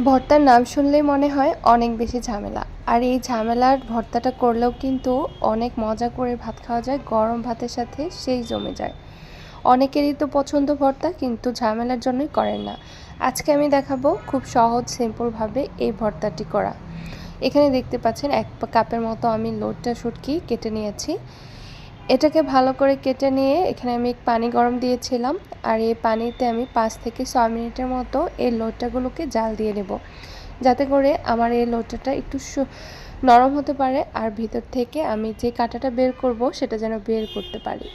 ভর্তার নাম শুনলেই মনে হয় অনেক বেশি ঝামেলা, আর এই ঝামেলার ভর্তাটা করলেও কিন্তু অনেক মজা করে ভাত খাওয়া যায়, গরম ভাতের সাথে সেই জমে যায়। অনেকেরই তো পছন্দ ভর্তা, কিন্তু ঝামেলার জন্যই করেন না। আজকে আমি দেখাবো খুব সহজ সিম্পলভাবে এই ভর্তাটি করা। এখানে দেখতে পাচ্ছেন 1 কাপের মতো আমি লোটটা শুটকি কেটে নিয়েছি। এটাকে ভালো করে কেটে নিয়ে এখানে আমি পানি গরম দিয়েছিলাম, আর এই পানিতে আমি 5 থেকে 6 মিনিটের মতো এই লোটটাগুলোকে জাল দিয়ে নেব, যাতে করে আমার এই লোটটা একটু নরম হতে পারে, আর ভিতর থেকে আমি যে কাঁটাটা বের করব সেটা যেন বের করতে পারি।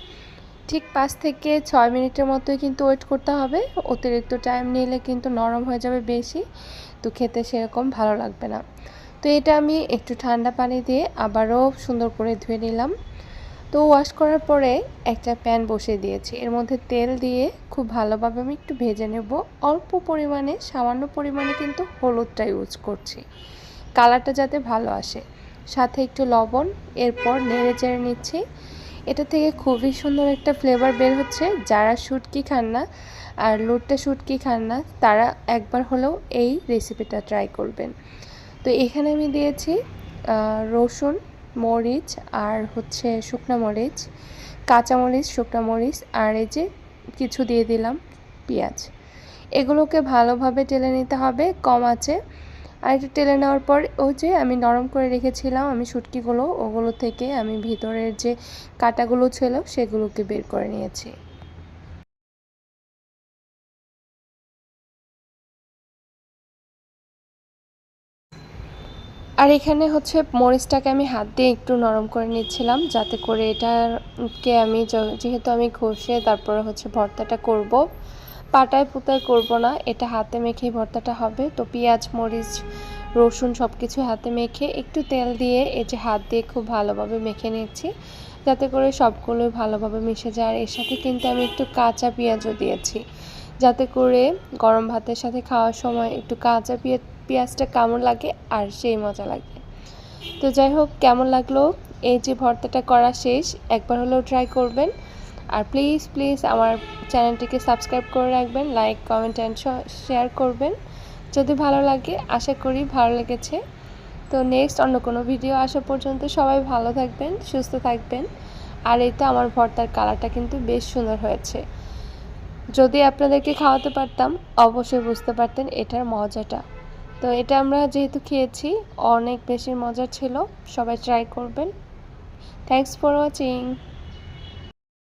ঠিক 5 থেকে 6 মিনিটের মতোই কিন্তু ওয়েট করতে হবে। অতিরিক্ত টাইম নিলে কিন্তু নরম হয়ে যাবে বেশি, তো খেতে সেরকম ভালো লাগবে না। তো এটা আমি একটু ঠান্ডা পানি দিয়ে আবারও সুন্দর করে ধুয়ে নিলাম। তো ওয়াশ করার পরে একটা প্যান বসিয়ে দিয়েছি, এর মধ্যে তেল দিয়ে খুব ভালোভাবে আমি একটু ভেজে নেব। অল্প পরিমাণে, সামান্য পরিমাণে কিন্তু হলুদটা ইউজ করছি, কালারটা যাতে ভালো আসে, সাথে একটু লবণ। এরপর নেড়ে চেড়ে নিচ্ছি। এটা থেকে খুবই সুন্দর একটা ফ্লেভার বের হচ্ছে। যারা শুটকি খান না আর লোটটা শুটকি খান না, তারা একবার হলেও এই রেসিপিটা ট্রাই করবেন। তো এখানে আমি দিয়েছি রসুন, মরিচ, আর হচ্ছে শুকনো মরিচ, কাঁচামরিচ, শুকনো মরিচ, আর এই যে কিছু দিয়ে দিলাম পেঁয়াজ। এগুলোকে ভালোভাবে টেলে নিতে হবে কম আঁচে। আর একটু টেলে নেওয়ার পর ওই যে আমি নরম করে রেখেছিলাম আমি শুটকিগুলো, ওগুলো থেকে আমি ভিতরের যে কাঁটাগুলো ছিল সেগুলোকে বের করে নিয়েছি। আর এখানে হচ্ছে মরিচটাকে আমি হাত দিয়ে একটু নরম করে নিচ্ছিলাম, যাতে করে এটাকে আমি যেহেতু আমি ঘষে তারপরে হচ্ছে ভর্তাটা করব, পাটায় পুতায় করব না, এটা হাতে মেখেই ভর্তাটা হবে। তো পেঁয়াজ, মরিচ, রসুন সব কিছু হাতে মেখে একটু তেল দিয়ে এই যে হাত দিয়ে খুব ভালোভাবে মেখে নিচ্ছি, যাতে করে সবগুলোই ভালোভাবে মিশে যায়। আর এর সাথে কিন্তু আমি একটু কাঁচা পেঁয়াজও দিয়েছি, যাতে করে গরম ভাতের সাথে খাওয়ার সময় একটু কাঁচা পেঁয়াজটা কেমন লাগে আর সেই মজা লাগে। তো যাই হোক, কেমন লাগলো এই যে ভর্তাটা করা শেষ, একবার হলেও ট্রাই করবেন। আর প্লিজ প্লিজ আমার চ্যানেলটিকে সাবস্ক্রাইব করে রাখবেন, লাইক, কমেন্ট অ্যান্ড শেয়ার করবেন যদি ভালো লাগে। আশা করি ভালো লেগেছে। তো নেক্সট অন্য কোনো ভিডিও আসা পর্যন্ত সবাই ভালো থাকবেন, সুস্থ থাকবেন। আর এই তো আমার ভর্তার কালারটা কিন্তু বেশ সুন্দর হয়েছে। যদি আপনাদেরকে খাওয়াতে পারতাম অবশ্যই বুঝতে পারতেন এটার মজাটা। তো এটা আমরা যেহেতু খেয়েছি, অনেক বেশি মজা ছিল। সবাই ট্রাই করবেন। Thanks for watching.